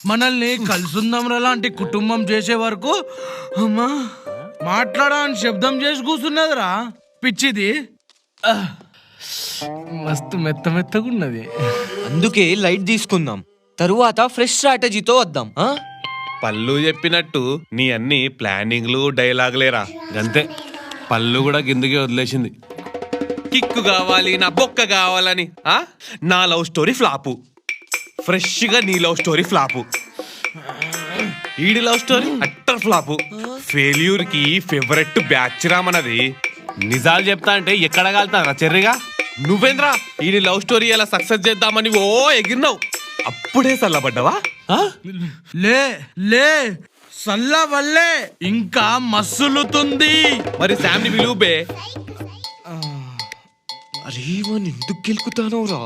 మనల్ని కలుసుందాంరా లాంటి కుటుంబం చేసే వరకు అమ్మా మాట్లాడని శబ్దం చేసి కూర్చున్నదిరా పిచ్చిది. మస్తు మెత్త మెత్తగా ఉన్నది. అందుకే లైట్ తీసుకుందాం, తరువాత ఫ్రెష్ స్ట్రాటజీతో వద్దాం. పళ్ళు చెప్పినట్టు నీ అన్ని ప్లానింగ్లు డైలాగులేరా. అంతే, పళ్ళు కూడా కిందకే వదిలేసింది. కిక్కు కావాలి, నా బొక్క కావాలని. నా లవ్ స్టోరీ ఫ్లాపు, ఫ్రెష్ గా నీ లవ్ స్టోరీ ఫ్లాపు, ఈడి love story utter flop. Failure కి ఫేవరెట్ బ్యాచ్ రా మనది. నిజాలు చెప్తా అంటే ఎక్కడ కాలుతారా చెర్రిగా. నువ్వేంద్రా ఈడి లవ్ స్టోరీ ఎలా సక్సెస్ చేద్దామని ఓ ఎగిరినావు, అప్పుడే చల్లబడ్డావా? లే లే సల్ల వల్లే ఇంకా మస్సులుతుంది. మరి శామ్ని విలువబే. అరే వాడిని ఎందుకు గెలుకుతానో రా.